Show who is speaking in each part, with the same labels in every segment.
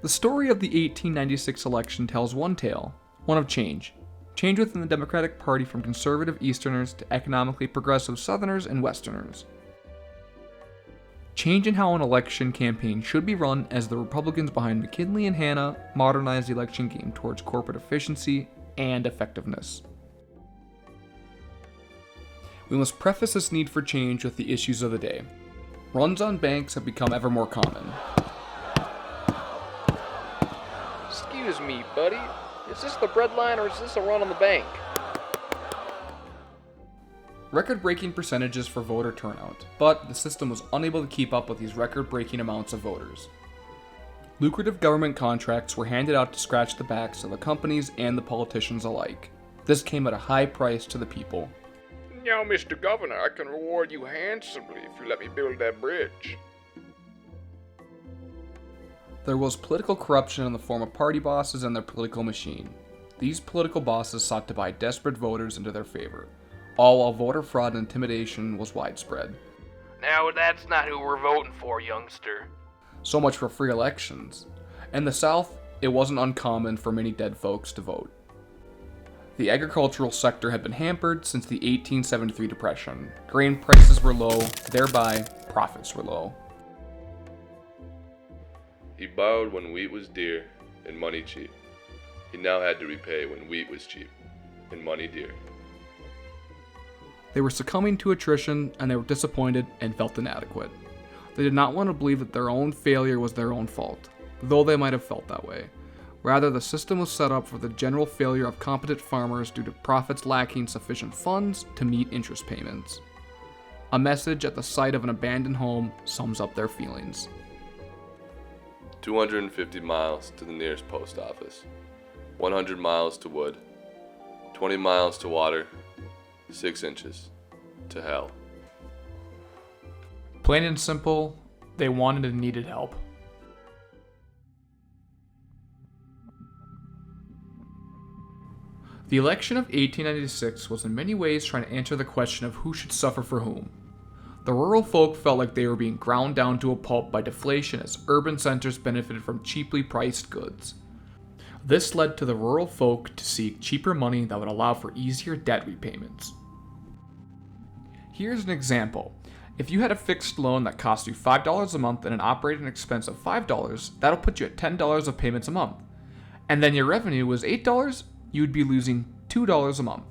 Speaker 1: The story of the 1896 election tells one tale, one of change. Change within the Democratic Party from conservative Easterners to economically progressive Southerners and Westerners. Change in how an election campaign should be run as the Republicans behind McKinley and Hanna modernized the election game towards corporate efficiency and effectiveness. We must preface this need for change with the issues of the day. Runs on banks have become ever more common.
Speaker 2: Excuse me, buddy. Is this the bread line or is this a run on the bank?
Speaker 1: Record-breaking percentages for voter turnout, but the system was unable to keep up with these record-breaking amounts of voters. Lucrative government contracts were handed out to scratch the backs of the companies and the politicians alike. This came at a high price to the people.
Speaker 2: Now, Mr. Governor, I can reward you handsomely if you let me build that bridge.
Speaker 1: There was political corruption in the form of party bosses and their political machine. These political bosses sought to buy desperate voters into their favor, all while voter fraud and intimidation was widespread.
Speaker 2: Now, that's not who we're voting for, youngster.
Speaker 1: So much for free elections. In the South, it wasn't uncommon for many dead folks to vote. The agricultural sector had been hampered since the 1873 Depression. Grain prices were low, thereby profits were low.
Speaker 3: He borrowed when wheat was dear and money cheap. He now had to repay when wheat was cheap and money dear.
Speaker 1: They were succumbing to attrition, and they were disappointed and felt inadequate. They did not want to believe that their own failure was their own fault, though they might have felt that way. Rather, the system was set up for the general failure of competent farmers due to profits lacking sufficient funds to meet interest payments. A message at the sight of an abandoned home sums up their feelings.
Speaker 3: 250 miles to the nearest post office, 100 miles to wood, 20 miles to water, 6 inches to hell.
Speaker 1: Plain and simple, they wanted and needed help. The election of 1896 was in many ways trying to answer the question of who should suffer for whom. The rural folk felt like they were being ground down to a pulp by deflation as urban centers benefited from cheaply priced goods. This led to the rural folk to seek cheaper money that would allow for easier debt repayments. Here's an example. If you had a fixed loan that cost you $5 a month and an operating expense of $5, that'll put you at $10 of payments a month. And then your revenue was $8, you would be losing $2 a month.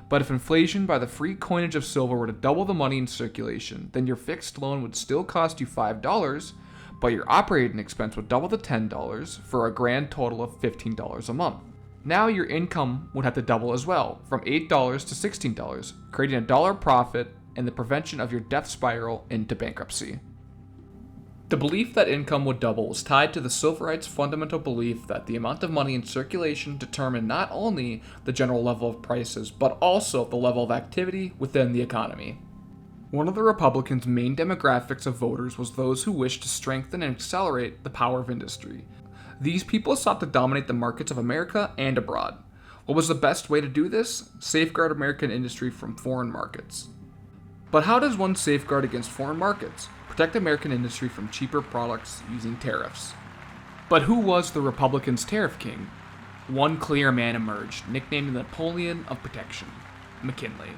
Speaker 1: But if inflation by the free coinage of silver were to double the money in circulation, then your fixed loan would still cost you $5, but your operating expense would double to $10 for a grand total of $15 a month. Now your income would have to double as well, from $8 to $16, creating a dollar profit and the prevention of your death spiral into bankruptcy. The belief that income would double was tied to the Silverites' fundamental belief that the amount of money in circulation determined not only the general level of prices, but also the level of activity within the economy. One of the Republicans' main demographics of voters was those who wished to strengthen and accelerate the power of industry. These people sought to dominate the markets of America and abroad. What was the best way to do this? Safeguard American industry from foreign markets. But how does one safeguard against foreign markets? Protect American industry from cheaper products using tariffs. But who was the Republicans' tariff king? One clear man emerged, nicknamed the Napoleon of Protection: McKinley.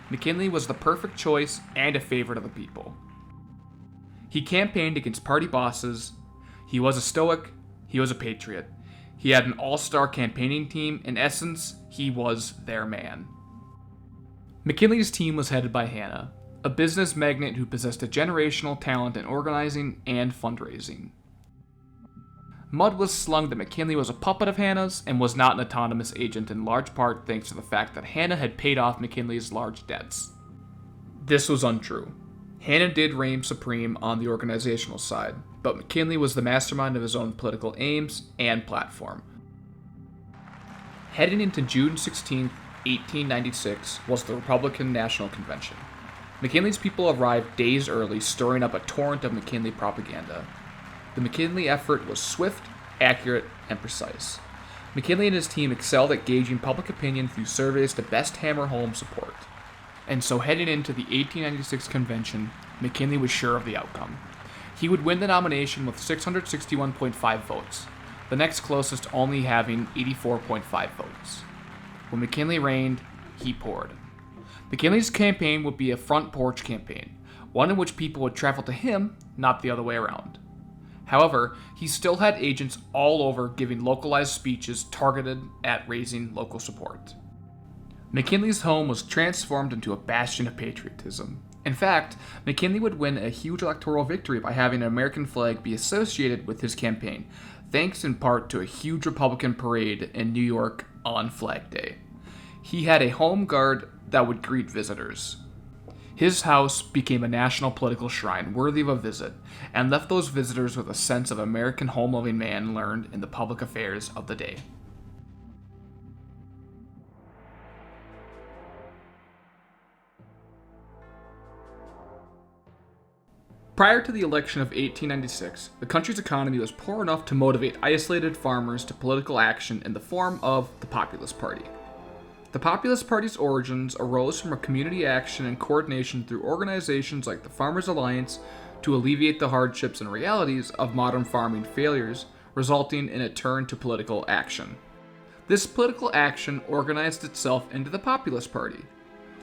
Speaker 1: McKinley was the perfect choice and a favorite of the people. He campaigned against party bosses. He was a stoic. He was a patriot. He had an all-star campaigning team. In essence, he was their man. McKinley's team was headed by Hanna, a business magnate who possessed a generational talent in organizing and fundraising. Mud was slung that McKinley was a puppet of Hanna's and was not an autonomous agent, in large part thanks to the fact that Hanna had paid off McKinley's large debts. This was untrue. Hanna did reign supreme on the organizational side, but McKinley was the mastermind of his own political aims and platform. Heading into June 16, 1896, was the Republican National Convention. McKinley's people arrived days early, stirring up a torrent of McKinley propaganda. The McKinley effort was swift, accurate, and precise. McKinley and his team excelled at gauging public opinion through surveys to best hammer home support. And so heading into the 1896 convention, McKinley was sure of the outcome. He would win the nomination with 661.5 votes. the next closest only having 84.5 votes. When McKinley reigned, he poured. McKinley's campaign would be a front porch campaign, one in which people would travel to him, not the other way around. However, he still had agents all over giving localized speeches targeted at raising local support. McKinley's home was transformed into a bastion of patriotism. In fact, McKinley would win a huge electoral victory by having an American flag be associated with his campaign, thanks in part to a huge Republican parade in New York on Flag Day. He had a home guard that would greet visitors. His house became a national political shrine worthy of a visit, and left those visitors with a sense of American home-loving man learned in the public affairs of the day. Prior to the election of 1896, the country's economy was poor enough to motivate isolated farmers to political action in the form of the Populist Party. The Populist Party's origins arose from a community action and coordination through organizations like the Farmers Alliance to alleviate the hardships and realities of modern farming failures, resulting in a turn to political action. This political action organized itself into the Populist Party.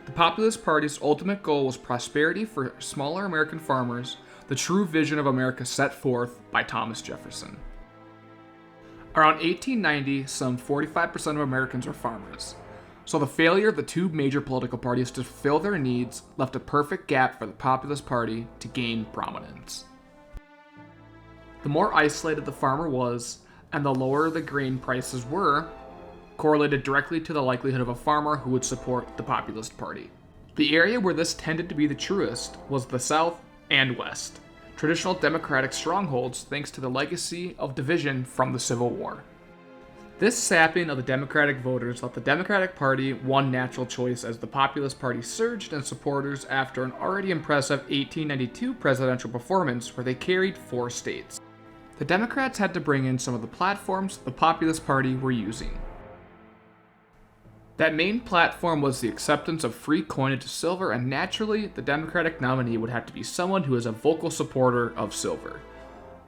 Speaker 1: The Populist Party's ultimate goal was prosperity for smaller American farmers, the true vision of America set forth by Thomas Jefferson. Around 1890, some 45% of Americans were farmers. So the failure of the two major political parties to fulfill their needs left a perfect gap for the Populist Party to gain prominence. The more isolated the farmer was, and the lower the grain prices were, correlated directly to the likelihood of a farmer who would support the Populist Party. The area where this tended to be the truest was the South and West, traditional Democratic strongholds thanks to the legacy of division from the Civil War. This sapping of the Democratic voters left the Democratic Party one natural choice as the Populist Party surged in supporters after an already impressive 1892 presidential performance where they carried 4 states. The Democrats had to bring in some of the platforms the Populist Party were using. That main platform was the acceptance of free coinage of silver, and naturally, the Democratic nominee would have to be someone who is a vocal supporter of silver.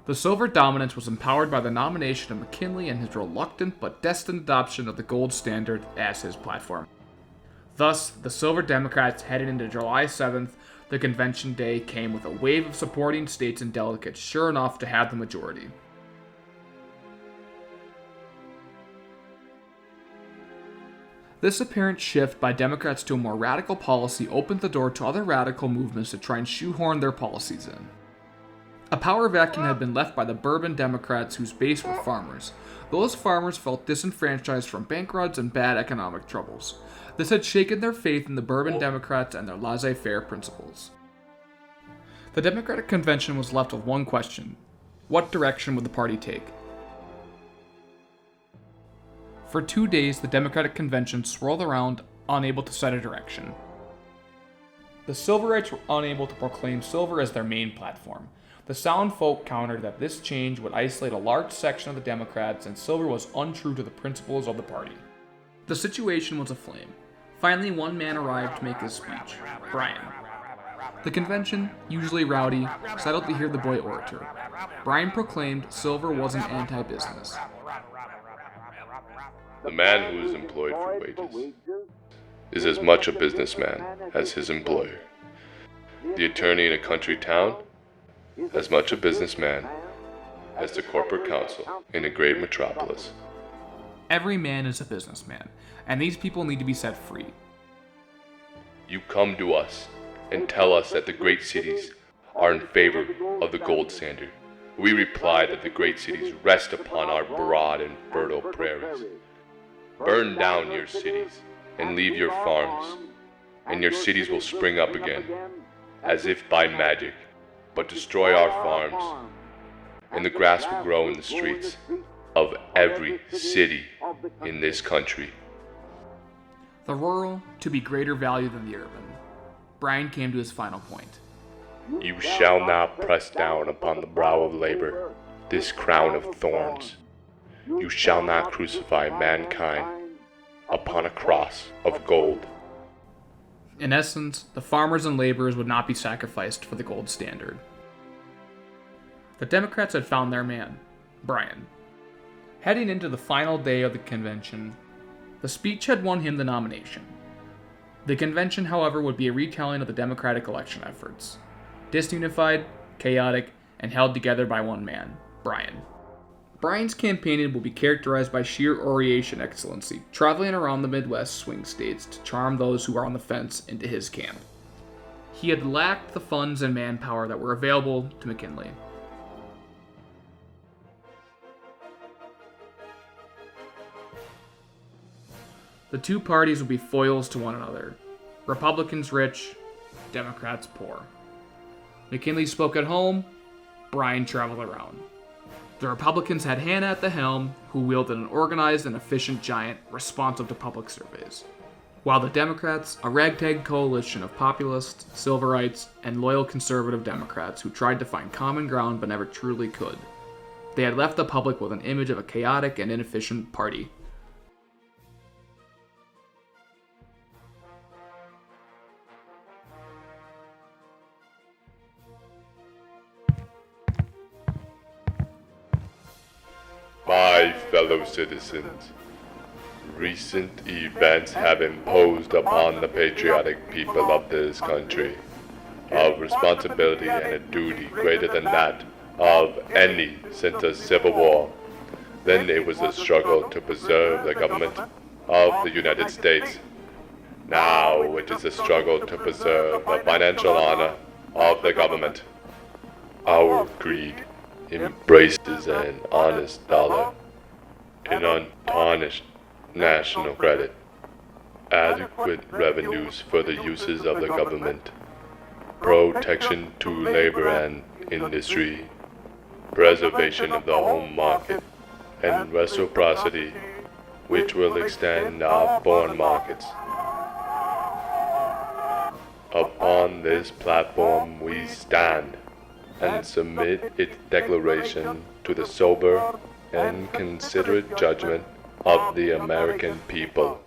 Speaker 1: The silver dominance was empowered by the nomination of McKinley and his reluctant but destined adoption of the gold standard as his platform. Thus, the Silver Democrats headed into July 7th, the convention day came with a wave of supporting states and delegates sure enough to have the majority. This apparent shift by Democrats to a more radical policy opened the door to other radical movements to try and shoehorn their policies in. A power vacuum had been left by the Bourbon Democrats whose base were farmers. Those farmers felt disenfranchised from bank runs and bad economic troubles. This had shaken their faith in the Bourbon Democrats and their laissez-faire principles. The Democratic Convention was left with one question: what direction would the party take? For 2 days, the Democratic Convention swirled around, unable to set a direction. The Silverites were unable to proclaim silver as their main platform. The sound folk countered that this change would isolate a large section of the Democrats and silver was untrue to the principles of the party. The situation was aflame. Finally, one man arrived to make his speech: Bryan. The convention, usually rowdy, settled to hear the boy orator. Bryan proclaimed silver wasn't anti-business.
Speaker 3: The man who is employed for wages is as much a businessman as his employer. The attorney in a country town, as much a businessman as the corporate counsel in a great metropolis.
Speaker 1: Every man is a businessman, and these people need to be set free.
Speaker 3: You come to us and tell us that the great cities are in favor of the gold standard. We reply that the great cities rest upon our broad and fertile prairies. Burn down your cities and leave your farms, and your cities will spring up again, as if by magic. But destroy our farms, and the grass will grow in the streets of every city in this country.
Speaker 1: The rural to be greater value than the urban. Bryan came to his final point.
Speaker 4: You shall not press down upon the brow of labor this crown of thorns. You shall not crucify mankind upon a cross of gold.
Speaker 1: In essence, the farmers and laborers would not be sacrificed for the gold standard. The Democrats had found their man, Bryan. Heading into the final day of the convention, the speech had won him the nomination. The convention, however, would be a retelling of the Democratic election efforts. Disunified, chaotic, and held together by one man, Bryan. Bryan's campaigning will be characterized by sheer Orientation excellency, traveling around the Midwest swing states to charm those who are on the fence into his camp. He had lacked the funds and manpower that were available to McKinley. The two parties would be foils to one another. Republicans rich, Democrats poor. McKinley spoke at home, Bryan traveled around. The Republicans had Hanna at the helm, who wielded an organized and efficient giant responsive to public surveys. While the Democrats, a ragtag coalition of populists, civil and loyal conservative Democrats who tried to find common ground but never truly could. They had left the public with an image of a chaotic and inefficient party.
Speaker 4: My fellow citizens, recent events have imposed upon the patriotic people of this country a responsibility and a duty greater than that of any since the Civil War. Then it was the struggle to preserve the government of the United States. Now it is the struggle to preserve the financial honor of the government. Our creed embraces an honest dollar, an untarnished national credit, adequate revenues for the uses of the government, protection to labor and industry, preservation of the home market, and reciprocity, which will extend our foreign markets. Upon this platform we stand and submit its declaration to the sober and considerate judgment of the American people.